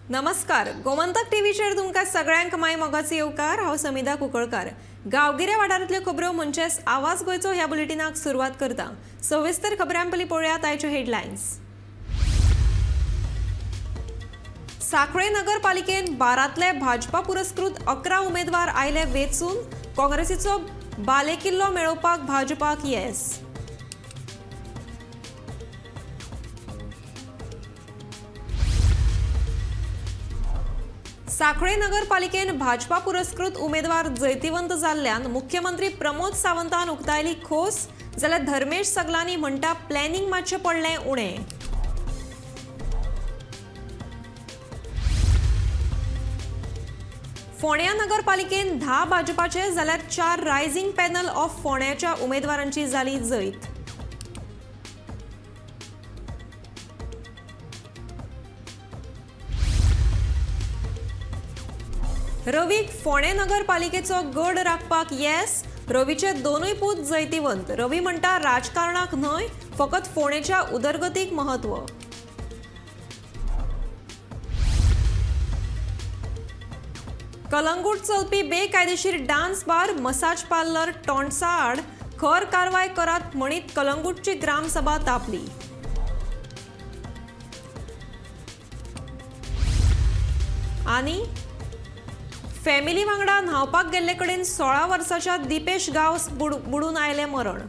नमस्कार, गोमंतक टीव्हीचेर तुमकां सगळ्यांक माय मोगाचो येवकार। हांव समिधा कुंकळकार। गांवगिऱ्या वाठारांतल्यो खबरो म्हणजेच आवाज गोंयचो ह्या बुलेटिनाक सुरवात करता। सविस्तर खबरां पयलीं पळोवया आयच्यो हेडलायन्स। सांखळे नगरपालिकेन 12तले भाजपा पुरस्कृत 11 उमेदवार आयले वेंचून। काँग्रेसीचो बालेकिल्लो मेळोवपाक भाजपाक येस। सांखळे नगरपालिकेन भाजपा पुरस्कृत उमेदवार जैतिवंत जाल्ल्यान मुख्यमंत्री प्रमोद सावंतान उक्तायली खोस, जाल्यार धर्मेश सगलानी म्हणटा प्लॅनिंग मातशें पडलें उणें। फोंड्या नगरपालिकेन 10 भाजपाचे जाल्यार 4 रायझिंग पॅनल ऑफ फोंड्याच्या उमेदवारांची जाली जैत। रवीक फोंडे नगरपालिकेचो गड राखपाक येस। रवीचे दोनूय पूत जैतिवंत। रवी म्हणटा राजकारणाक न्हय, फकत फोंडेच्या उदरगतीक महत्व। कलंगूट चलपी बेकायदेशीर डान्स बार, मसाज पार्लर टोंडसा आड खर कारवाय करात म्हणीत कलंगूटची ग्रामसभा तापली। आनी फॅमिली वांगडा न्हावपाक गेल्ले कडेन 16 वर्साच्या दिपेश गांवस बुडून आयले मरण।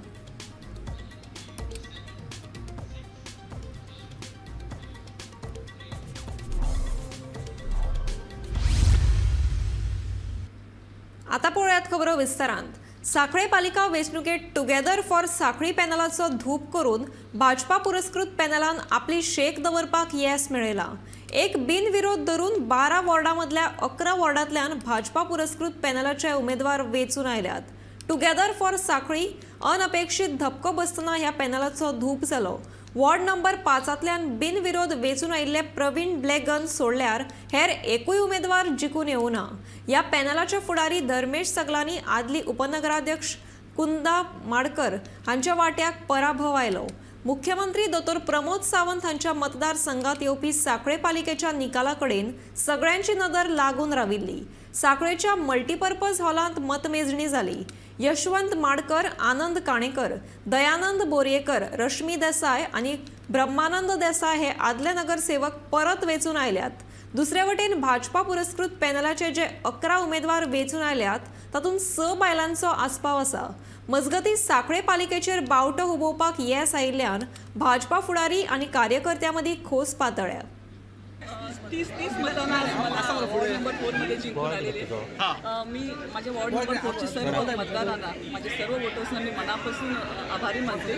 आता पळयात खबरो विस्तारांत। सांखळे पालिका वेंचणुकेत टुगेदर फॉर सांखळी पॅनलाचो धूप करून भाजपा पुरस्कृत पॅनलान आपली शेक दवरपाक येस मेळयला। एक बिनविरोध धरून 12 वॉर्डांमधल्या 11 वॉर्डांतल्यान भाजपा पुरस्कृत पॅनलाचे उमेदवार वेंचून आयल्यात। टुगेदर फॉर सांखळी अनपेक्षीत धपको बसतना ह्या पॅनलाचो धूप जालो। वॉर्ड नंबर 5तल्यान बिनविरोध वेंचून आयिल्ले प्रवीण ब्लेगन सोडल्यार हेर एकूय उमेदवार जिखून येवना। ह्या पॅनलाचे फुडारी धर्मेश सगलानी आदली उपनगराध्यक्ष कुंदा माडकर हांच्या वाट्याक पराभव आयलो। मुख्यमंत्री दोतोर प्रमोद सावंत हांच्या मतदारसंघात येवपी सांखळे पालिकेच्या निकाला कडेन सगळ्यांची नदर लागून राविल्ली। सांखळेच्या मल्टीपर्पज हॉलांत मतमेजणी जाली। यशवंत माडकर, आनंद काणेकर, दयानंद बोरयेकर, रश्मी देसाय आणि ब्रह्मानंद देसाय हे आदले नगरसेवक परत वेंचून आयल्यात। दुसरे वटेन भाजपा पुरस्कृत पॅनलाचे जे 11 उमेदवार वेंचून आयल्यात तातूंत 6 बायलांचो आस्पाव आसा। मजगती सांखळे पालिकेचेर बावटो हुबोवपाक येस आयिल्ल्यान भाजपा फुडारी आनी कार्यकर्त्यां मदीं खोस पातळ्ळ्या। 30 मतांना वॉर्ड नंबर 4 मध्ये जिंकून आलेले। मी माझ्या वॉर्ड नंबर 4 ची सर्व मतदारांना, माझे सर्व वोटर्सना मी मनापासून आभारी मानते।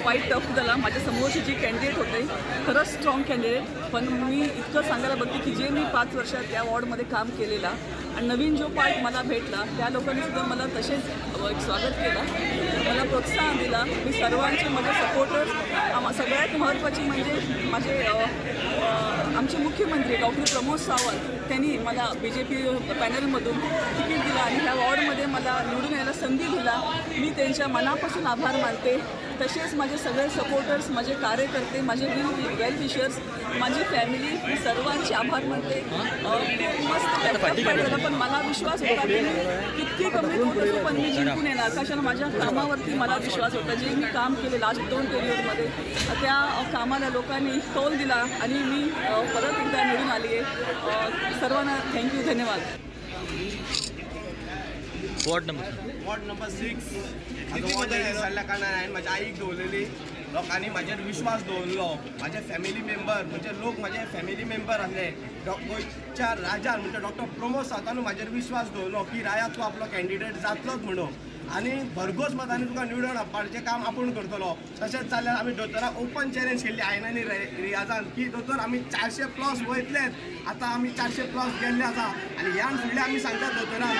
फाईट टफ झाला। माझ्या समोरचे जे कॅन्डिडेट होते खरंच स्ट्रॉंग कॅन्डिडेट, पण मी इतकं सांगायला बघते की जे मी 5 वर्षात या वॉर्डमध्ये काम केलेला आणि नवीन जो पार्ट मला भेटला त्या लोकांनी सुद्धा मला तसेच स्वागत केलं, मला प्रोत्साहन दिला। मी सर्वांचे माझे सपोर्टर्स, सगळ्यात महत्त्वाची म्हणजे माझे आमचे मुख्यमंत्री डॉक्टर प्रमोद सावंत त्यांनी मला BJP पॅनलमधून तिकीट दिलं आणि ह्या वॉर्डमध्ये मला निवडून यायला संधी दिला। मी त्यांच्या मनापासून आभार मानते। तसेच माझे सगळे सपोर्टर्स, माझे कार्यकर्ते, माझे वेल विशर्स, माझी फॅमिली, मी सर्वांचे आभार मानते। मस्त झालं, पण मला विश्वास होता की किती कमी होत असो पण मी जिंकून येणार, कशाला माझ्या कामावरती मला विश्वास होता। जे मी काम केले लास्ट 2 पिरियडमध्ये त्या कामाला लोकांनी तोल दिला आणि मी परत एकदा निवडून आली आहे। सर्वांना थँक्यू, धन्यवाद। वॉर्ड नंबर 6 सल्ल्या कारणान माझ्या आईक दवरलेली, लोकांनी म्हाजेर विश्वास दवरलो। माझे फॅमिली मेंबर म्हणजे लोक माझे फॅमिली मेंबर आसले। गोंयच्या राजान म्हणजे डॉक्टर प्रमोद सावंतान म्हाजेर विश्वास दवरलो की राया तूं आपलो कॅन्डिडेट जातलोच म्हणून, आणि भरघोस मतांनी तुका निवडून हाडपाचें काम आपूण करतलो। तशेंच जाल्यार आमी दोतोराक ओपन चॅलेंज केल्ली आयनानी रियाजान की दोतोर आमी 400+ वयतलेच। आतां आमी 400+ गेल्ले आसा आणि ह्यान फुडले आमी सांगतात दोतोराक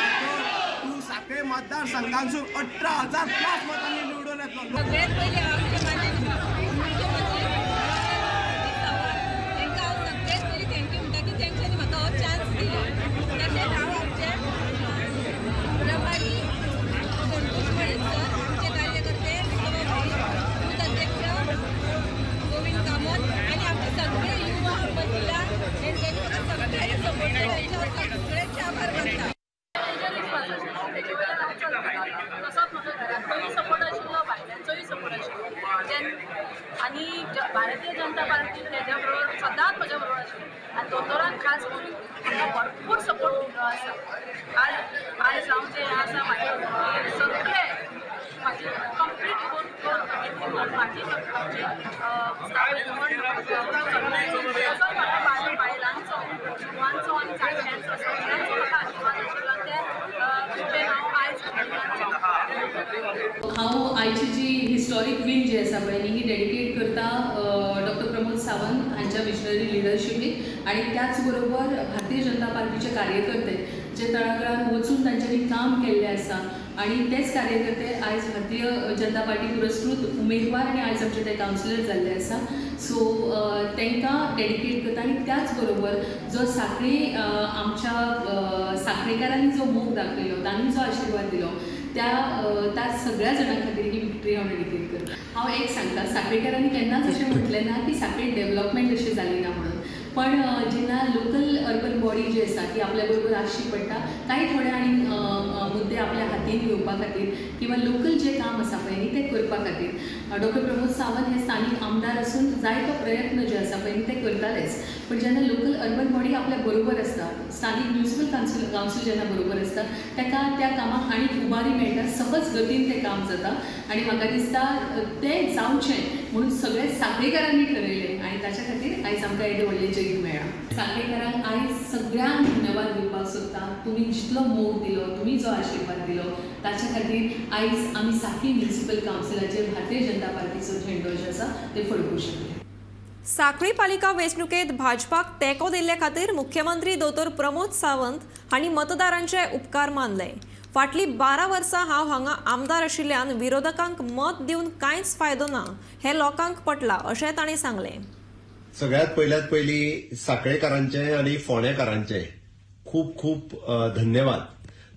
तूं सांखळे मतदारसंघांसून 18,000+ मतांनी निवडून येतलो। गोविंद कामत आणि आमचे सगळे युवा महिला भारतीय जनता पार्टी त्याच्या बरोबर सदांच म्हज्या बरोबर आशिल्ली आनी दोतोरान खास करून म्हाका भरपूर सपोर्ट दिलो आसा. आज हांव जे आसा म्हाजे सगळे म्हाजी कंप्लीट करून म्हाजी तसोच म्हाका बायलांचो चेडवांचो आनी जाणट्यांचो सगळ्यांचो म्हाका आशिर्वाद आशिल्लो ते हांव आयज हांव आयची जी हिस्टॉरीक विंग जी आसा पळय ही डेडिकेट करता डॉक्टर प्रमोद सावंत हांच्या मिशनरी लिडरशिपीक आनी त्याच बरोबर भारतीय जनता पार्टीचे कार्यकर्ते जे तळागाळांत वचून तांच्यांनी काम केल्लें आसा आनी तेच कार्यकर्ते आयज भारतीय जनता पार्टी पुरस्कृत उमेदवार आनी आयज आमचे ते कावन्सिलर जाल्ले आसा. सो तांकां डेडिकेट करता आनी त्याच बरोबर जो सांखळी आमच्या सांखळेकारांनी जो मोग दाखयलो तांणी जो आशिर्वाद दिलो त्या सगळ्या जाणां खातीर ही विक्ट्री हांव डेडिकेट करता. हांव एक सांगता, सांखळेकारांनी केन्नाच अशें म्हटलें ना की सांखळी डेव्हलपमेंट अशी जाली ना म्हणून, पण जेन्ना लोकल अर्बन बॉडी जी आसा ती आपल्या बरोबर आसची पडटा, काही थोडे आनी मुद्दे आपल्या हातीन घेवपा खातीर किंवा लोकल जे काम आसा पळय न्ही तें करपा खातीर डॉक्टर प्रमोद सावंत हे स्थानीक आमदार असून जायतो प्रयत्न जे आसा पळय ते करतालेच. पण जेन्ना लोकल अर्बन बॉडी आपल्या बरोबर आसता, स्थानीक म्युनिसिपल कावन्सील जेन्ना बरोबर आसता, ताका त्या कामाक आनीक उबारी मेळटा, सहज गतीन तें काम जाता. आनी म्हाका दिसता तें जावचें म्हणून सगळे सांखळेकारांनी ठरयलें आनी ताच्या खातीर आयज आमकां येदे व्हडलें जैत मेळ्ळां. सांखळेकारांक आयज सगळ्यांक धन्यवाद दिवपाक सोदता. तुमी जितलो मोग दिलो, तुमी जो आशिर्वाद दिलो ताच्या खातीर आयज आमी सांखळी म्युनिसिपल कावन्सिलाचेर भारतीय जनता पार्टीचो झेंडो जो आसा ते फडकूंक शकले. सांखळी पालिका वेंचणुकेत भाजपाक तेंको दिल्ले खातीर मुख्यमंत्री दोतोर प्रमोद सावंत हांणी मतदारांचे उपकार मानले. फाटलीं 12 वर्सां हांव हांगा आमदार आशिल्ल्यान विरोधकांक मत दिवन कांयच फायदो ना हें लोकांक पटलां अशें तांणी सांगलें. सगळ्यात पयलीं सांखळेकारांचे आनी फोंडेकारांचे खूब खूब धन्यवाद.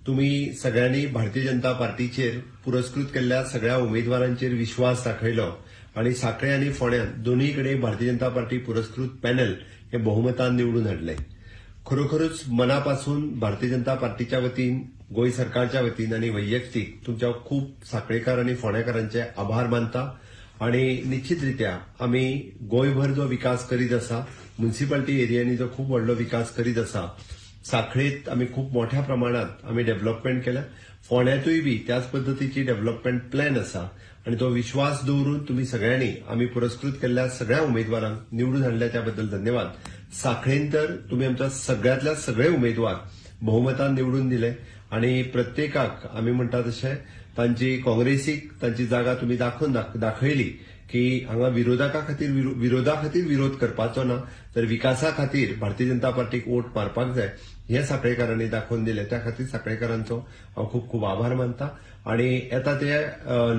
तुम्ही सगळ्यांनी भारतीय जनता पार्टीचेर पुरस्कृत केल्ल्या सगळ्या उमेदवारांचेर विश्वास दाखयलो आणि सांखळे आनी फोंड्यात दोन्ही कडेन भारतीय जनता पार्टी पुरस्कृत पॅनल हे बहुमतान निवडून हाडले. खरोखरच मनापासून भारतीय जनता पार्टीच्या वतीन, गोंय सरकारच्या वतीन आणि वैयक्तीक तुमच्या खूप सांखळेकार आणि फोंडेकारांचे आभार मानता. आणि निश्चितरित्या आम्ही गोंयभर जो विकास करीत आसा, म्युनिसिपालिटी एरियांनी जो खूप व्हडलो विकास करीत आसा, सांखळेत आम्ही खूप मोठ्या प्रमाणात आम्ही डेव्हलपमेंट केला. फोंड्यातूय बी त्याच पद्धतीची डेव्हलपमेंट प्लॅन आसा आणि तो विश्वास दवरून तुम्ही सगळ्यांनी आम्ही पुरस्कृत केलेल्या सगळ्या उमेदवारांक निवडून हाडल्या त्याबद्दल धन्यवाद. सांखळेन तर तुम्ही आमच्या सगळ्यातल्या सगळे उमेदवार बहुमतान निवडून दिले आणि प्रत्येकाक आम्ही म्हणटा तशें तांची काँग्रेसीक तांची जागा तुम्ही दाखयली की हांगा विरोधा खातीर विरोध करपाचो ना, तर विकासा खातीर भारतीय जनता पार्टीक वोट मारपाक जाय हे सांखळेकारांनी दाखोवन दिले. त्या खातीर सांखळेकारांचो हांव खूब खूब आभार मानता. आणि येता ते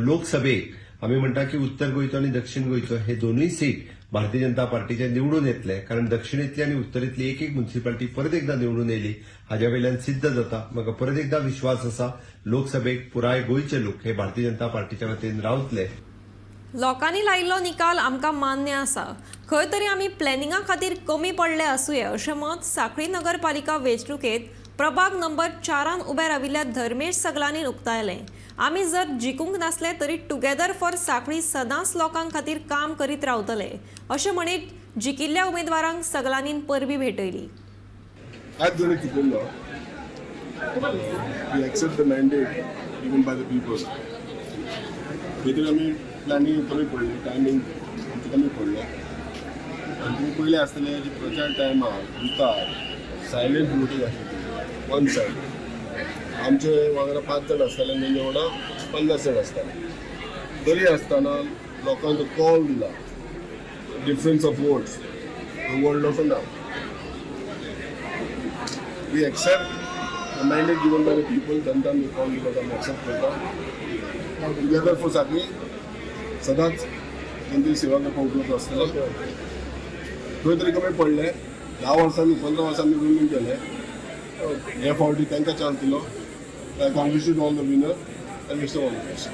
लोकसभेक आमी म्हणटा की उत्तर गोंयचो आनी दक्षिण गोंयचो हे दोनूय सीट भारतीय जनता पार्टीचे निवडून येतले, कारण दक्षिणेतली आणि उत्तरेतली एक एक म्युनिसिपालिटी परत एकदा निवडून येयली हाज्या वयल्यान सिद्ध जाता. म्हाका परत एकदा विश्वास आसा लोकसभेक पुराय गोंयचे लोक हे भारतीय जनता पार्टीच्या वतीन रावतले. लोकांनी लायिल्लो निकाल आमकां मान्य आसा. खंय तरी आमी प्लॅनिंगा खातीर कमी पडले आसूये अशें मत सांखळी नगरपालिका वेंचणुकेत प्रभाग नंबर 4 उबे राविल्ल्या धर्मेश सगलांनी उक्तायलें. आमी जर जिखूंक नासले तरी टुगेदर फॉर सांखळी सदांच लोकां खातीर काम करीत रावतले अशें म्हणीत जिखिल्ल्या उमेदवारांक सगलांनी परबी भेटयली. आज जरी जिखिल्लो we accept the mandate given by the people. भितर आमी प्लॅनिंग कमी पडली, टायमींग कमी पडलो. आनी तुमी पयलें आसतलें की प्रचार टायमार उतार सायलेंट वोटींग आसली वन सायड. आमचे वांगडा 5 जाण आसताले, तेंच्या वांगडा 50 जाण आसताले. तरी आसतना लोकांचो कॉल दिला, difference of votes world of ना. We accept the mandate given by the people. तांकां आमी कॉल दिलो आमी एक्सेप्ट करता. टुगेदर फॉर सांखळी सदांच केंद्रीय सेवा करपाक उपलब्ध आसतलो. खंय तरी कमी पडले. 10 वर्सांनी 15 वर्सांनी विनींग केले. हे फावटी तांकां चान्स दिलो. I congratulate all the winner आनी विश ऑल द बेस्ट.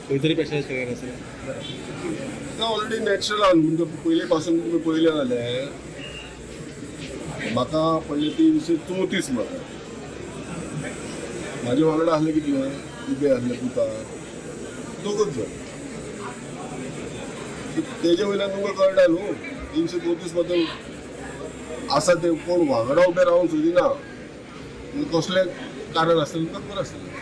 खंय तरी पेशन्स केले आसा ऑलरेडी नॅचरल आहा. म्हणजे पयलीं पासून तुमी पळयलें जाल्यार म्हाका पडले ती 34 मतां. म्हाजे वांगडा आसले कितले उबे आसले पुता 2 जण. तेजे वयल्यान तुमकां कळटा न्हू 334 बद्दल आसा ते कोण वांगडा उबे रावंक सोदिना कसले कारण आसतलें तें बरें आसतलें.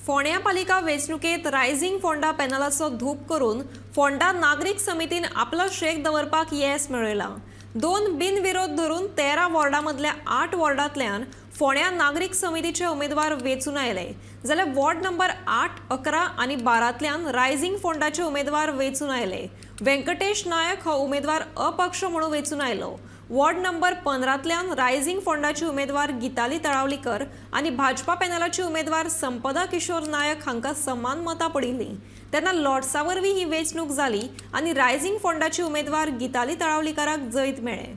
फोंड्या पालिका वेंचणुकेत रायझींग फोंडा पॅनलाचो धूप करून फोंडा नागरीक समितीन आपलो शेक दवरपाक येस मेळयला. 2 बिनविरोध धरून 13 वॉर्डामधल्या 8 वॉर्डांतल्यान फोंड्या नागरीक समितीचे उमेदवार वेंचून आयले, जाल्यार वॉर्ड नंबर 8, 11 आनी 12तल्यान रायझींग फोंडाचे उमेदवार वेंचून आयले. व्यंकटेश नायक हो उमेदवार अपक्ष म्हणून वेंचून आयलो. वॉर्ड नंबर 15तल्यान रायझींग फोंडाची उमेदवार गीताली तळावलीकर आनी भाजपा पॅनलाची उमेदवार संपदा किशोर नायक हांकां समान मतां पडिल्लीं. तेन्ना लॉर्ड्सा वरवीं ही वेंचणूक जाली आनी रायझींग फोंडाची उमेदवार गीताली तळावलीकाराक जैत मेळ्ळें.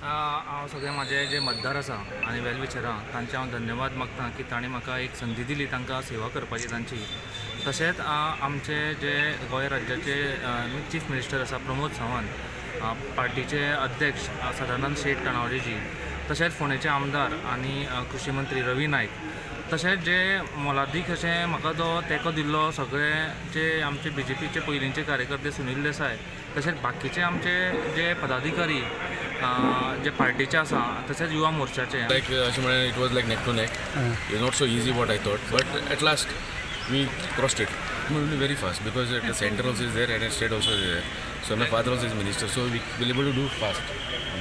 हांव सगळे म्हाजे जे मतदार आसा आनी वेलविशरां तांचे हांव धन्यवाद मागता की तांणी म्हाका एक संदी दिली तांकां सेवा करपाची तांची. तशेंच आमचे जे गोंय राज्याचे चीफ मिनिस्टर आसा प्रमोद सावंत, पार्टीचे अध्यक्ष सदानंद शेट टणावडेजी, तशेंच फोंडेचे आमदार आनी कृषी मंत्री रवी नायक, तशेंच जे मोलादीक अशें म्हाका जो तेंको दिल्लो सगळे जे आमचे BJPचे पयलींचे कार्यकर्ते सुनील देसाय, तशेंच बाकीचे आमचे जे पदाधिकारी जे पार्टीचे आसा, तशेंच युवा मोर्चाचे. लायक अशें म्हळ्यार it was like neck to neck. It's not so easy what I thought, but at last we crossed it very fast because the center also is there and the state also is there. So my father also is minister, so we will able to do fast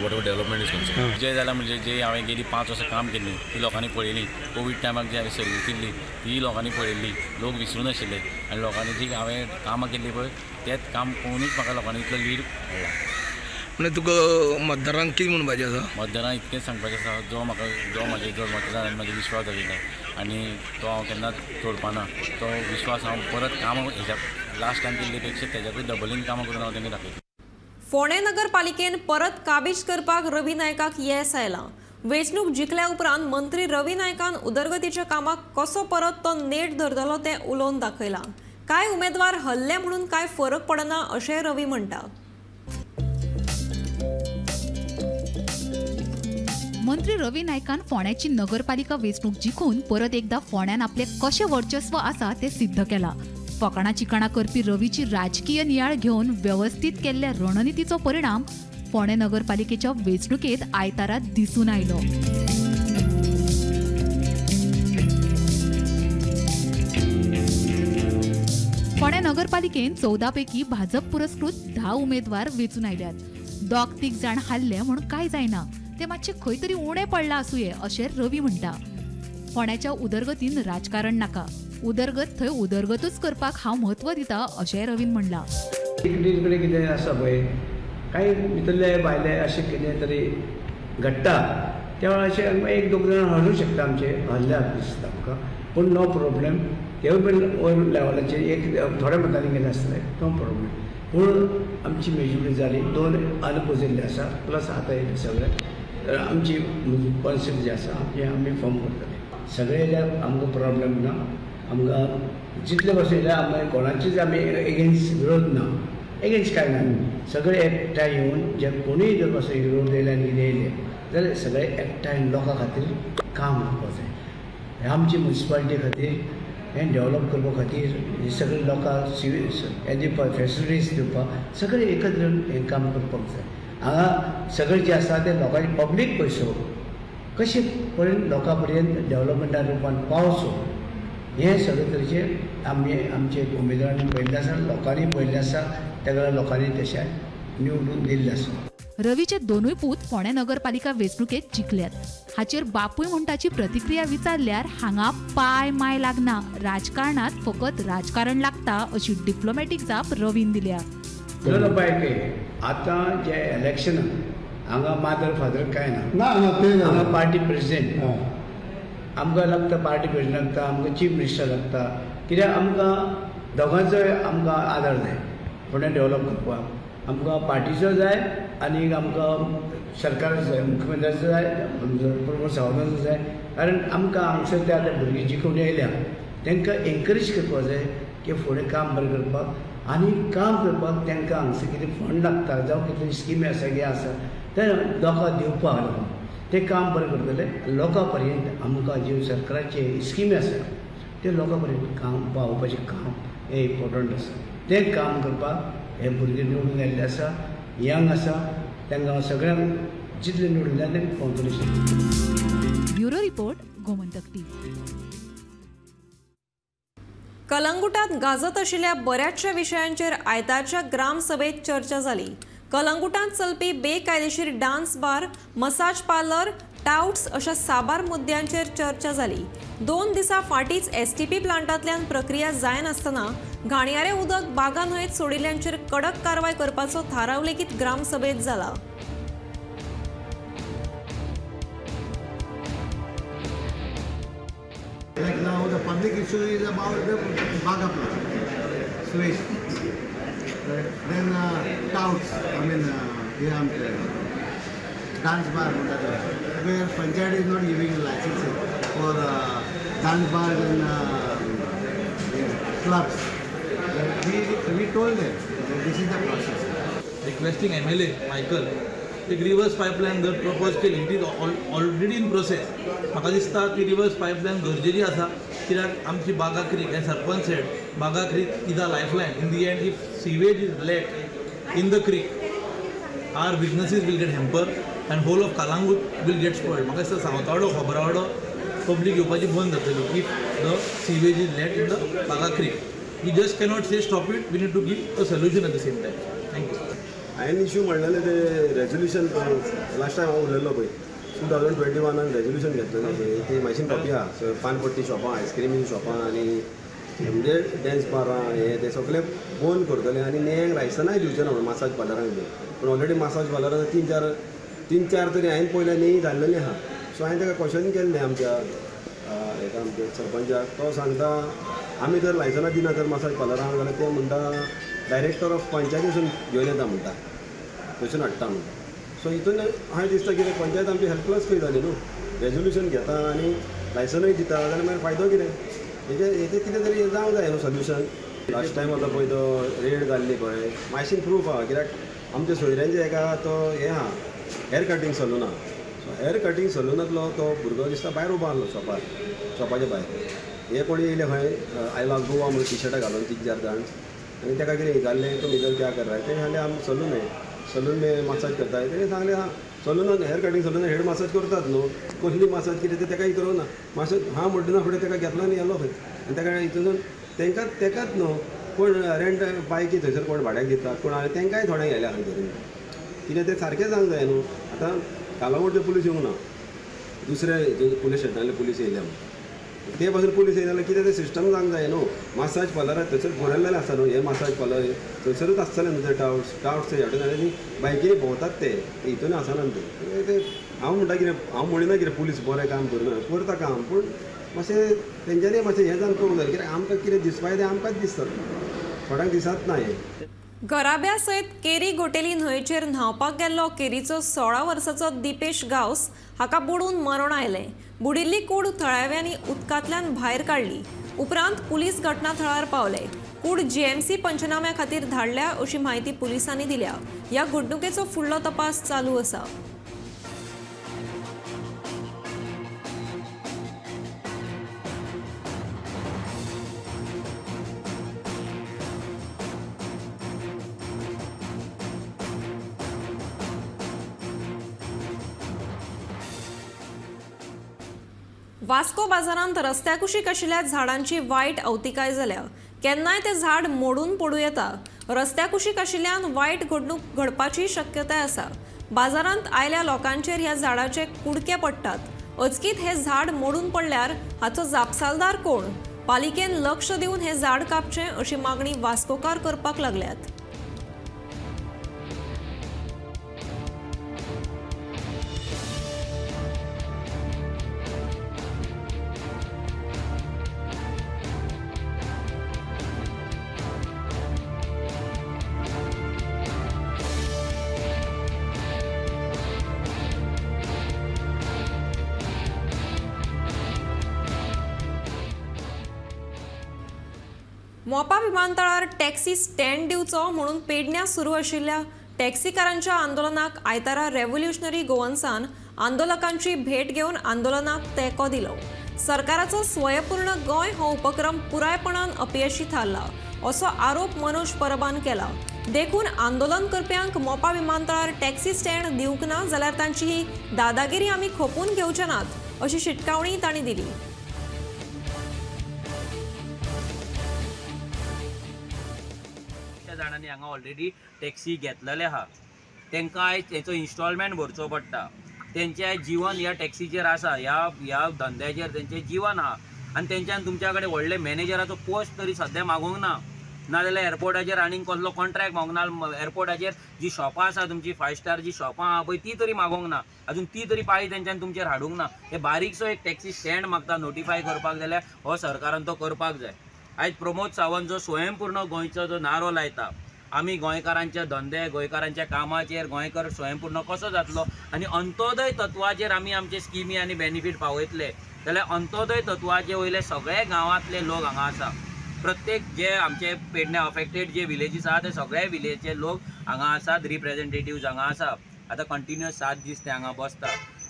whatever development is concerned. जे जाल्यार म्हणजे जे हांवें गेली 5 वर्सां काम केल्लीं ती लोकांनी पळयली. कोवीड टायमाक जी हांवें सर्वीस दिल्ली ती लोकांनी पळयल्ली. लोक विसरून आशिल्ले आनी लोकांनी जी हांवें कामां केल्ली पळय तेंच काम पळोवनूच म्हाका लोकांनी इतलो लीड मेळ्ळा. म्हणजे तुका मतदारांक कितें म्हणपाचें आसा? मतदारांक इतकेंच सांगपाचें आसा जो म्हाजे जो मतदारांनी म्हाजे विश्वास दवरला आनी तो हांव केन्नाच तोडपाना. तो विश्वास हांव परत काम हेज्या लास्ट टायम केल्ले पेक्षा तेज्याकूय डबलीन कामां करून हांव तांकां दाखयता. फोंडे नगरपालिकेन परत काबीज करपाक रवी नायकाक येस आयला. वेंचणूक जिखल्या उपरांत मंत्री रवी नायकान उदरगतीच्या कामाक कसो परत तो नेट धरतलो तें उलोवन दाखयलां. कांय उमेदवार हल्ले म्हणून कांय फरक पडना अशें रवी म्हणटा. मंत्री रवी नायकान फोंड्याची नगरपालिका वेंचणूक जिखून परत एकदा फोंड्यान आपले कशें वर्चस्व आसा तें सिद्ध केलां. फकाणां चिकाणां करपी रवीची राजकीय नियाळ घेवन व्यवस्थीत केल्ल्या रणनितीचो परिणाम फोंडे नगरपालिकेच्या वेंचणुकेत आयतारा दिसून आयलो. फोंडे नगरपालिकेन 14 पैकी भाजप पुरस्कृत 10 उमेदवार वेंचून आयल्यात. 2-3 जाण हारले म्हूण कांय जायना, ते मातशे खंय तरी उणें पडला आसूये अशें रवी म्हणटा. फोंड्याच्या उदरगतीन राजकारण नाका, उदरगत थंय उदरगतूच करपाक हांव म्हत्व दिता अशें रवीन म्हणलां. कडेन कितें आसा पळय कांय भितरले भायले अशें कितें तरी घडटा त्या वेळार अशें 1-2 जाण हाडूंक शकता आमचे हल्ल्याक दिसता म्हाका. पूण नो प्रॉब्लेम, तेवूय बीन वयर लेवलाचेर एक थोड्या मतांनी गेले आसतले, नो प्रॉब्लेम. पूण आमची मेजॉरिटी जाली, 2 अनपोजिल्ले आसा प्लस आतां येयले सगळे. तर आमची पॉलिसी जी आसा ती आमी फॉर्म करतले. सगळे आमकां प्रॉब्लेम ना, आमकां जितले बसयले आमी कोणाचीच आमी एगेन्स्ट विरोध ना, एगेन्स्ट कांय ना. सगळे एकठांय येवन जे कोणूय जर असो विरोध येयले आनी कितें येयले जाल्यार सगळे एकठांय लोकां खातीर काम करपाक जाय. हें आमची म्युनिसिपालिटी खातीर हें डेवलप करपा खातीर हे सगळे लोकांक हेजी फेसिलिटीज दिवपाक सगळे एकत्र हें काम करपाक जाय. हांगा सगळे जे आसा ते लोकांचे पब्लीक पयसो कशें पर्यंत लोकां पर्यंत डेवलपमेंटा रुपान पावचो हें सगळे तरेचे आमचे उमेदवारांनी पळयल्लें आसा, लोकांनी पळयल्लें आसा, तेका लोकांनी तशें निवडून दिल्लें आसा. रवीचे 2 पूत फोंडे नगरपालिका वेंचणुकेत जिखल्यात. हाचेर बापूय म्हणटाची प्रतिक्रिया विचारल्यार हांगा पाय माय लागना, राजकारणात फकत राजकारण लागता अशी डिप्लोमॅटीक जाप रवीन दिल्या. आतां जे इलेक्शन हांगा मादर फादर कांय ना, हांगा पार्टी प्रेसिडेंट आमकां लागता, पार्टी प्रेसिडेंट लागता, आमकां चीफ मिनिस्टर लागता. कित्याक आमकां दोगांचोय आमकां आदार जाय फोंड्या डेवलप करपाक. आमकां पार्टीचो जाय आनी आमकां सरकाराचो जाय, मुख्यमंत्र्याचो जाय, प्रमोद सावंताचो जाय. कारण आमकां हांगसर ते आतां भुरगीं जिखून येयल्या तांकां एनकरेज करपाक जाय की फुडें काम बरें करपाक आनी काम करपाक तांकां हांगसर कितें फंड लागता जावं कितें स्किमी आसा कितें आसा ते लोकांक दिवपाक लागून ते काम बरें करतले. लोकां पर्यंत आमकां ज्यो सरकाराचे स्किमी आसा ते लोकां पर्यंत काम पावोवपाचें काम हें इम्पॉर्टंट आसा. तें काम करपाक हे भुरगे निवडून आयिल्ले आसा, यंग आसा, तांकां सगळ्यांक जितले निवडून जाय तांकां congratulation. Bureau report, Gomantak TV. कलंगुटात गाजत आशिल्ल्या बऱ्याचशा विशयांचेर आयतारच्या ग्रामसभेत चर्चा जाली. कलंगुटात चलपी बेकायदेशीर dance bar, massage parlour, touts अशा साबार मुद्द्यांचेर चर्चा जाली. 2 दिसां फाटींच STP प्लांटांतल्यान प्रक्रिया जायनासतना घाणयारें उदक बागा न्हंयेत सोडिल्ल्यांचेर कडक कारवाय करपाचो थाराव लेगीत ग्रामसभेत जाला. Like now, the public issue is about the Baga plant, sewage. Then touts, dance bar, where Panchayat is not giving licenses for dance bars and clubs. We told them that this is the process. Requesting MLA Michael, एक reverse pipeline जर propose केली, it is already in process. म्हाका दिसता ती reverse pipeline गरजेची आसा, कित्याक आमची बागा क्रीक हे sarpanch said Baga creek is a lifeline. In the end if sewage is let in the creek, our businesses will get hamper and whole of Calangute will get spoiled. म्हाका दिसता सावतावाडो खोबरावाडो पब्लीक येवपाची बंद जातली if the sewage is let in the Baga creek. We just cannot say stop it, we need to give a solution at the same time. Thank you. हांवें issue म्हणलेले ते resolution last time हांव उलयल्लो पळय 2021 resolution घेतलेलें पळय ती मातशी कॉपी आहा. पानपट्टी शॉपां, आयस्क्रीमी शॉपां आनी म्हणजे डॅन्स बारां हे सगळे बंद करतले आनी नेंग लायसनाय दिवचे ना मसाज पार्लरांक बी. पूण ऑलरेडी मसाज पार्लरान तीन चार तरी हांवें पयले न्ही जाल्लेली आहा. सो हांवें ताका क्वेश्चन केल्लें आमच्या हेका आमच्या सरपंचाक. तो सांगता आमी जर लायसनां दिना तर मसाज पार्लरांक जाल्यार ते म्हणटा डायरेक्टर ऑफ पंचायतीसून घेवन येता म्हणटा, थंयसून हाडटा म्हणटा. सो हितून हांवें दिसता कितें पंचायत आमची हेल्पलेस खंय जाली न्हू. रेजोल्युशन घेता आनी लायसनूय दिता जाल्यार मागीर फायदो कितें. हेजें कितें तरी जावंक जाय न्हू सोल्युशन. लास्ट टायम आतां पळय तो रेड जाल्ली पळय मातशें प्रूफ आहा, कित्याक आमच्या सोयऱ्यांच्या एका तो हें आहा हेअर कटींग सलून आहा. सो हेअर कटींग सलूनांतलो तो भुरगो दिसता भायर उबो आसलो शॉपाच्या भायर. हे कोणी येयले खंय आयला गोवा म्हणून टी-शर्टां घालून 3-4 जाण आनी ताका कितें विचारलें तो इधर क्या कर रहा है. तेणें सांगलें आम सलून में मसाज करता है. तेणें सांगलें हां सलूनान हेअर कटींग सलूनान हेड मसाज करतात न्हू, कसली मसाज कितें तें ताका विचारूं ना. मसाज हां म्हणटना फुडें ताका घेतलो आनी येलो खंय. आनी ताका हितून तेकाच न्हू कोण रेंट बायकी थंयसर कोण भाड्याक दितात कोण हांवें तेंकाय थोड्यांक गेल्या खंय तरी. कित्याक तें सारकें सांगूंक जाय न्हू. आतां कालावडचे पुलीस येवंक ना, दुसऱ्या पुलीस स्टेशनांतले पुलीस येयल्या म्हणून ते पासून पुलीस येयना कितें तें सिस्टम जावंक जाय न्हू. मसाज पार्लराक थंयसर भरलेलें आसा न्हू. हे मसाज पार्लर थंयसरूच आसतलें न्हू. ते टाउट्स हेवटेन आनी बायकीनी भोंवतात ते हितून आसना न्हू. ते हांव म्हणटा कितें हांव म्हणिना कितें पुलीस बरें काम करना, करता काम, पूण मातशें तेंच्यांनी मातशें हें जावन पळोवंक जाय. कित्याक आमकां कितें दिसपाक तें आमकांच दिसता, थोड्यांक दिसत ना हें. घराब्या सयत केरी घोटेली न्हंयचेर न्हावपाक गेल्लो केरीचो 16 वर्साचो दिपेश गांवस हाका बुडून मरण आयलें. बुडिल्ली कूड थळाव्यांनी उदकांतल्यान भायर काडली. उपरांत पुलीस घटनाथळार पावले. कूड GMC पंचनाम्या खातीर धाडल्या अशी माहिती पुलिसांनी दिल्या. ह्या घडणुकेचो फुडलो तपास चालू आसा. वास्को बाजारांत रस्त्याकुशीक आशिल्ल्या झाडांची वायट अवतिकाय जाल्या. केन्नाय तें झाड मोडून पडूं येता. रस्त्याकुशीक आशिल्ल्यान वायट घडणूक घडपाची शक्यताय आसा. बाजारांत आयल्या लोकांचेर ह्या झाडाचे कुडके पडटात. अचकीत हे झाड मोडून पडल्यार हाचो जापसालदार कोण? पालिकेन लक्ष दिवन हे झाड कापचें अशी मागणी वास्कोकार करपाक लागल्यात. मोपा विमानतळार टॅक्सी स्टँड दिवचो म्हणून पेडण्यां सुरू आशिल्ल्या टॅक्सीकारांच्या आंदोलनाक आयतारा रेव्होल्युशनरी गोवन्सान आंदोलकांची भेट घेवन आंदोलनाक तेंको दिलो. सरकाराचो स्वयंपूर्ण गोंय हो उपक्रम पुरायपणान अपयशी थारला असो आरोप मनोज परबान केला. देखून आंदोलन करप्यांक मोपा विमानतळार टॅक्सी स्टँड दिवंक ना जाल्यार तांची ही दादागिरी आमी खपून घेवचे नात अशी शिटकावणी तांणी दिली. जाणांनी हांगा ऑलरेडी टॅक्सी घेतलेले आहा, तांकां आयज तेचो इन्स्टॉलमेंट भरचो पडटा. तेंचें जीवन ह्या टॅक्सीचेर आसा, ह्या धंद्याचेर तेंचें जीवन आहा आनी तेंच्यान तुमच्या कडेन व्हडले मॅनेजराचो पोस्ट तरी सद्या मागोंक ना, नाजाल्यार एअरपोर्टाचेर आनीक कसलो कॉन्ट्रॅक्ट मागूंक ना. एअरपोर्टाचेर जी शॉपां आसा तुमची 5 स्टार जी शॉपां आहा पळय ती तरी मागोंक ना, अजून ती तरी पाळी तेंच्यान तुमचेर हाडूंक ना. हे बारीकसो एक टॅक्सी स्टँड मागता नोटिफाय करपाक जाल्यार हो सरकारान तो करपाक जाय. आयज प्रमोद सावंत जो स्वयंपूर्ण गोंयचो जो नारो लायता, आमी गोंयकारांचे धंदे गोंयकारांच्या कामाचेर गोंयकार स्वयंपूर्ण कसो जातलो आनी अंत्योदय तत्वाचेर आमी आमचे स्किमी आनी बेनिफीट पावयतले जाल्यार अंत्योदय तत्वाचे वयले सगळे गांवांतले लोक हांगा आसा. प्रत्येक जे आमचे पेडण्या अफेक्टेड जे विलेजीस आहा ते सगळे विलेजचे लोक हांगा आसात, रिप्रेझेंटेटिव्ज हांगा आसा. आतां कंटिन्युअस 7 दीस ते हांगा बसता.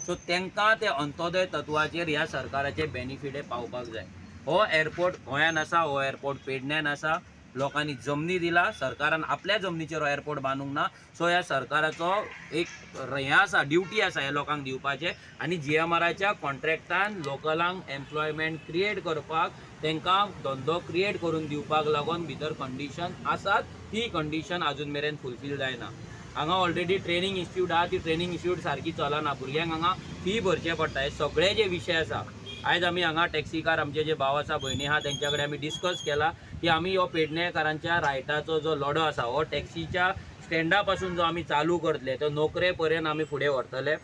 सो तांकां ते अंत्योदय तत्वाचेर ह्या सरकाराचे बेनिफीट हे पावपाक जाय. हो एअरपोर्ट गोंयान आसा, हो एअरपोर्ट पेडण्यान आसा. लोकांनी जमनी दिला, सरकारान आपल्या जमनीचेर एअरपोर्ट बांदूंक ना. सो ह्या सरकाराचो एक हें आसा, ड्युटी आसा हे लोकांक दिवपाचें आनी GMRच्या कॉन्ट्रॅक्टान लोकलांक एम्प्लॉयमेंट क्रिएट करपाक, तांकां धंदो क्रिएट करून दिवपाक लागून भितर कंडिशन आसात. ती कंडिशन अजून मेरेन फुलफील जायना. हांगा ऑलरेडी ट्रेनिंग इन्स्टिट्यूट आहा, ती ट्रेनिंग इन्स्टिट्यूट सारकी चलना. भुरग्यांक हांगा फी भरचे पडटा. हे सगळे जे विशय आसा आयज आमी हांगा टॅक्सीकार आमचे जे भाव आसा भयणी आहा तेंच्या कडेन आमी डिस्कस केला की आमी हो पेडणेकारांच्या रायटाचो जो लढो आसा हो टॅक्सीच्या स्टँडा पासून जो आमी चालू करतले तो नोकरे पर्यंत आमी फुडें व्हरतले.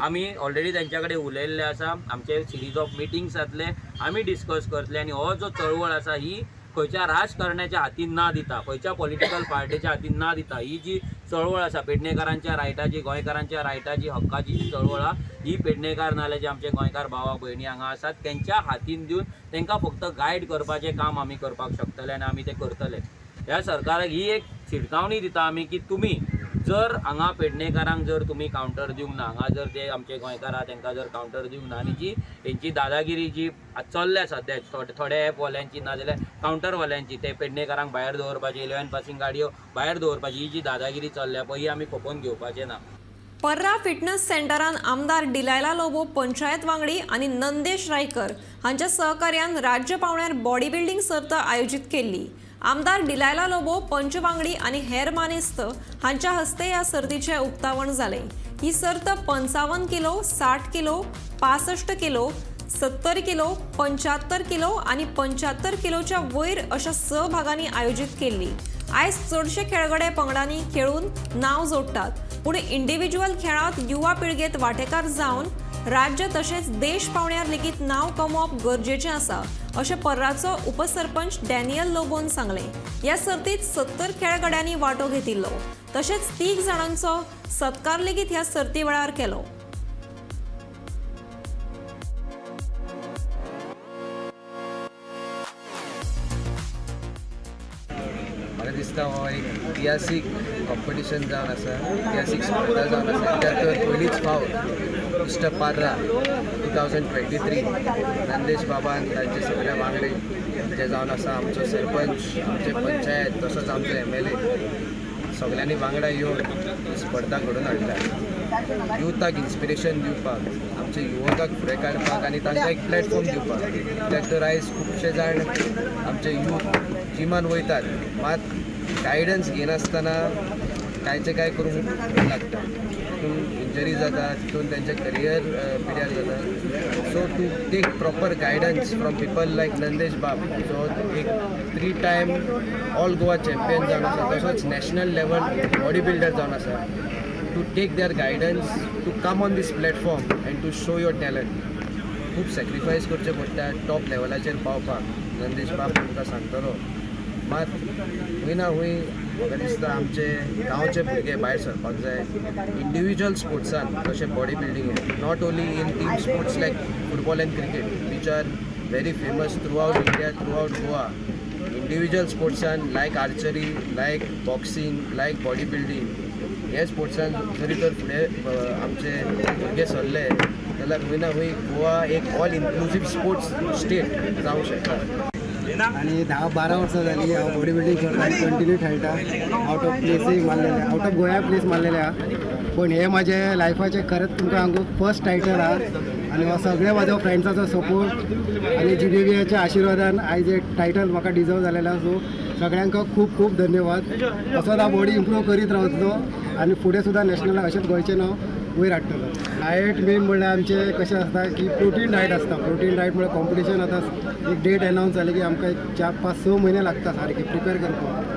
आमी ऑलरेडी तेंच्या कडेन उलयल्ले आसा, आमचे सिरीज ऑफ मिटिंग्स जातले, आमी डिस्कस करतले आनी हो जो चळवळ आसा ही खंयच्या राजकारण्याच्या हातीन ना दिता, खंयच्या पॉलिटिकल पार्टीच्या हातीन ना दिता. ही जी चळवळ आसा पेडणेकारांच्या रायटाची, गोंयकारांच्या रायटाची, हक्काची जी चळवळ आहा ही पेडणेकार नाल्यार जे आमचे गोंयकार भावा भयणी हांगा आसात तेंच्या हातीन दिवन तांकां फक्त गायड करपाचें काम आमी करपाक शकतले आनी आमी तें करतले. ह्या सरकाराक ही एक शिटकावणी दिता आमी की तुमी जर हांगा पेडणेकारांक जर तुमी कावंटर दिवंक ना, हांगा जर ते आमचे गोंयकार आहा तांकां जर कावंटर दिवंक ना आनी जी तेंची दादागिरी जी चल्ल्या सद्या थोड्या ॲपवाल्यांची नाजाल्यार कावंटरवाल्यांची ते पेडणेकारांक भायर दवरपाची, 11 पासिंग गाडयो भायर दवरपाची ही जी दादागिरी चल्ल्या पळय ही आमी खपोवन घेवपाचें ना. पर्रा फिटनेस सेंटरान आमदार डिलायला लोबो पंचायत वांगडी आणि नंदेश रायकर हांच्या सहकार्यान राज्य पावण्यार बॉडी बिल्डिंग सर्त आयोजित केल्ली. आमदार डिलायला लोबो पंच वांगडी आणि हेर मानेस्त हांच्या हस्ते या सर्तीचे उक्तावण जाले. ही सर्त 55 kilo, 60 kilo, 65 kilo, 70 kilo, 75 kilo आणि 75 किलोच्या वयर अशा सहभागांनी आयोजित केल्ली. आयज चडशे खेळगडे पंगडांनी खेळून नाव जोडटात, पूण इंडिव्हिज्युअल खेळांत युवा पिळगेत वांटेकार जावन राज्य तशेंच देश पावण्यार लेगीत नाव कमोवप गरजेचें आसा अशें पर्राचो उपसरपंच डॅनियल लोबोन सांगले. ह्या सर्तीत 70 खेळगड्यांनी वांटो घेतिल्लो तशेंच 3 जाणांचो सत्कार लेगीत ह्या सर्ती वेळार केलो. म्हाका दिसता हो एक इतिहासीक कॉम्पिटिशन जावन आसा, इतिहासीक स्पर्धा जावन आसा. कित्याक पयलींच फावट मिस्टर पार्रा 2023 नंदेश बाबान तांचे सगळे वांगडे जे जावन आसा, आमचो सरपंच, आमचे पंचायत तसोच आमचो MLA सगळ्यांनी वांगडा येवन ही स्पर्धा घडोवन हाडल्या. युथाक इन्स्पिरेशन दिवपाक, आमचे युवकाक फुडें काडपाक आनी तांकां एक प्लॅटफॉर्म दिवपाक. कित्याक तर आयज खुबशे जाण आमचे यूथ जिमान वयतात, मात गायडन्स घेनासतना कांयचे कांय करूंक लागता. तितून इंजरी जाता, तितून तेंचे करियर पिड्यार जाता. So to take proper guidance from people like Nandesh bab, जो एक 3 टायम ऑल गोवा चॅम्पियन जावन आसा, तसोच नॅशनल लेवल बॉडी बिल्डर जावन आसा. To take their guidance, to come on this platform and to show your talent. खूब सॅक्रिफायस करचें पडटा टॉप लेवलाचेर पावपाक. नंदेश बाब तुमकां सांगतलो, मात खंय ना खंय म्हाका दिसता आमचे गांवचे भुरगे भायर सरपाक जाय. इंडिव्हिज्युअल स्पोर्ट्सान जशें body building, not only in team sports like football and cricket which are very famous throughout India, throughout Goa. Individual स्पोर्ट्सान like archery, like boxing, like body building, हे स्पोर्ट्सान जरी तर फुडें आमचे भुरगे सरले जाल्यार खंय ना खंय गोवा एक ऑल इन्क्लुसीव स्पोर्ट्स स्टेट जावंक शकता. आणि 10-12 वर्सां जाली हांव बॉडी बिल्डींग करता आनी कंटिन्यू खेळटा. आउट ऑफ प्लेसय मारलेले, आउट ऑफ गोंया प्लेस मारलेले आहा. पण हे माझे लायफाचे खरंच तुमकां सांगू फर्स्ट टायटल आहा आनी हो सगळ्या म्हाज्या फ्रेंड्साचो सपोर्ट आनी GBBच्या आशिर्वादान आयज एक टायटल म्हाका डिजर्व जालेलो आहा. सो सगळ्यांक खूब खूब धन्यवाद. असोच हांव बॉडी इम्प्रूव करीत रावतलो आनी फुडें सुद्दां नॅशनलाक अशेंच गोंयचें नांव वयर हाडटलो. डायट मेन म्हणल्यार आमचे कशें आसता की प्रोटीन डायट आसता. प्रोटीन डायट म्हळ्यार कॉम्पिटिशन आतां एक डेट अनावन्स जाली की आमकां एक 4-5-6 म्हयने लागता सारके प्रिपेर करपाक.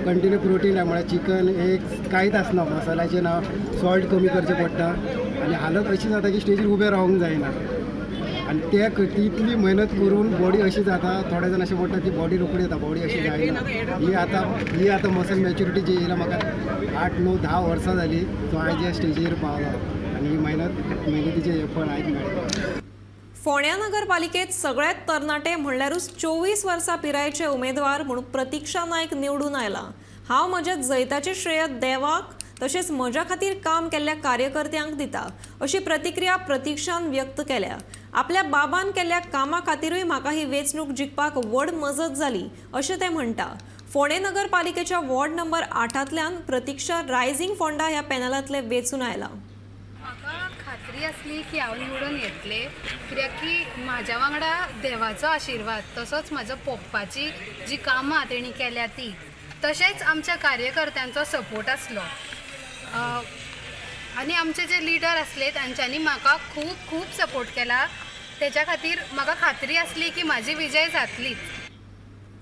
कंटिन्यू प्रोटीन डायट म्हळ्यार चिकन एक कांयच आसना, मसाल्याचें ना, सॉल्ट कमी करचें पडटा आनी हालत अशी जाता की स्टेजीर उबें रावंक जायना. आनी ते तितली मेहनत करून बॉडी अशी जाता. थोडे जाण अशें म्हणटात की बॉडी रोखडी येता, बॉडी अशी जायना. ही आतां मसल मॅच्युरिटी जी येयला म्हाका 8-9-10 वर्सां जाली. सो आयज ह्या स्टेजीर पावला आनी ही मेहनतीचें फळ आयज मेळ्ळें. फोंड्या नगरपालिकेत सगळ्यात तरणाटे म्हणल्यारूच 24 वर्सां पिरायेचे उमेदवार म्हणून प्रतीक्षा नायक निवडून आयला. हांव म्हज्या जैताचें श्रेय देवाक तशेंच म्हज्या खातीर काम केल्ल्या कार्यकर्त्यांक दिता अशी प्रतिक्रिया प्रतीक्षान व्यक्त केल्या. आपल्या बाबान केल्ल्या कामा खातीरूय म्हाका ही वेंचणूक जिखपाक व्हड मजत जाली अशें ते म्हणटा. फोंडे नगरपालिकेच्या वॉर्ड नंबर 8तल्यान प्रतीक्षा रायझिंग फोंडा ह्या पॅनलांतले वेंचून आयला. म्हाका खात्री आसली की हांव निवडून येतले, कित्याक की म्हाज्या वांगडा देवाचो आशिर्वाद तसोच म्हाज्या पप्पाची जी कामां तेणी केल्या ती, तशेंच आमच्या कार्यकर्त्यांचो सपोर्ट आसलो आनी आमचे जे लिडर आसले तांच्यांनी म्हाका खूब खूब सपोर्ट केला. तेच्या खातीर म्हाका खात्री आसली की म्हाजी विजय जातलीच.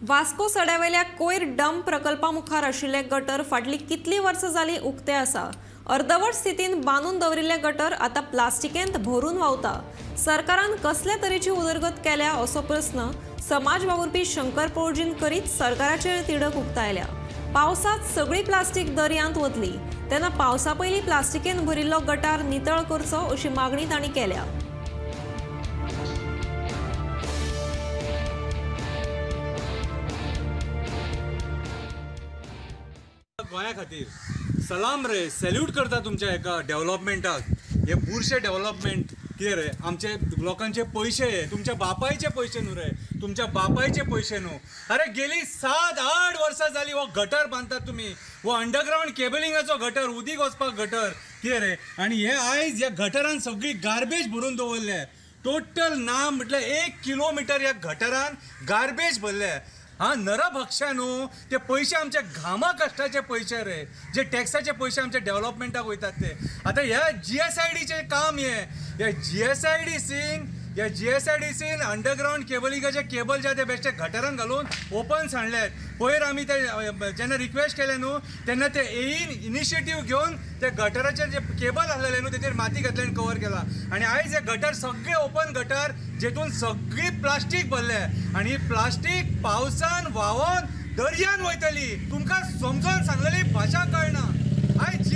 वास्को सड्यावेल्या कोयर डंप प्रकल्पा मुखार आशिल्ले गटर फाटली कितली वर्सां जाली उक्ते आसा. अर्दवट स्थितीन बांदून दवरिल्ले गटर आतां प्लास्टिकेंत भरून व्हांवता. सरकारान कसले तरेची उदरगत केल्या असो प्रस्न समाज वावुरपी शंकर पळजीन करीत सरकाराचेर तिडक उक्तायल्या. पावसांत सगळी प्लास्टीक दर्यांत वतली तेन्ना पावसा पयलीं प्लास्टिकेन भरिल्लो गटार नितळ करचो अशी मागणी तांणी केल्या. गोंया खातीर सलाम रे, सॅल्यूट करता तुमच्या एका डेव्हलपमेंटाक. हे बुरशे डेव्हलपमेंट कितें रे, आमचे लोकांचे पयशे, तुमच्या बापायचे पयशे न्हू रे, तुमच्या बापायचे पयशे न्हू. अरे गेली 7-8 वर्सां जाली हो गटर बांदतात तुमी, हो अंडरग्रावंड केबलिंगाचो गटर, उदीक वचपाक गटर कितें रे. आनी हे आयज ह्या गटरान सगळी गार्बेज भरून दवरले. टोटल ना म्हटल्यार 1 किलोमिटर ह्या गटरान गार्बेज भरले. हां, नरभक्षा न्हू, ते पयशे आमचे घामा कश्टाचे पयशे रे, जे टॅक्साचे पयशे आमच्या डेव्हलपमेंटाक वयतात ते. आतां ह्या GSIDचें काम ह्या GSIDCन अंडरग्रावंड केबलिंगाचे केबल जे ते बेश्टे गटरान घालून ओपन सांडल्यात. पयर आमी ते जेन्ना रिक्वेस्ट केले न्हू तेन्ना ते इनिशिएटीव घेवन ते गटराचे जे केबल आसलेले न्हू तेचेर माती घातली आनी कवर केला. आनी आयज हे गटर सगळे ओपन गटर जेतून सगळी प्लास्टीक भरले आनी प्लास्टीक पावसान व्हांवून दर्यान वयतली. तुमकां समजोन सांगलेली भाशा कळना. आयज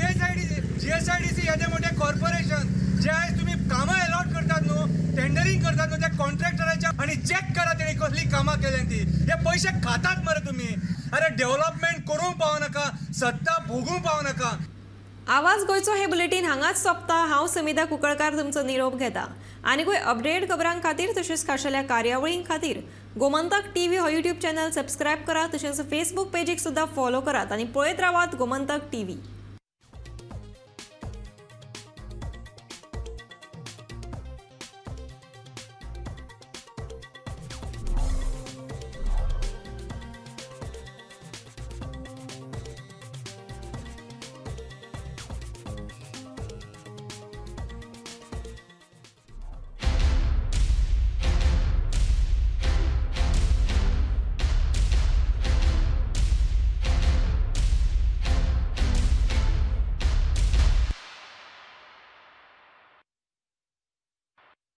GSIDC येदे मोठे कॉर्पोरेशन जे आयज तुमी कामां अलॉट करतात न्हू, टेंडरिंग करतात न्हू, त्या कॉन्ट्रॅक्टराच्या आनी चॅक करा तेणी कसली कामां केल्या ती. हे पयशे खातात मरे तुमी. अरे डेव्हलपमेंट करूंक पावनाका, सत्ता भोगूंक पावनाका. आवाज गोंयचो हे बुलेटीन हांगाच सोंपता. हांव समिता कुंकळकार तुमचो निरोप घेता. आनीकूय अपडेट खबरां खातीर तशेंच खाशेल्या कार्यावळीं खातीर गोमंतक TV हो YouTube चॅनल सबस्क्रायब करा. तशेंच फेसबूक पेजीक सुद्दां फॉलो करात आनी पळयत रावात गोमंतक TV.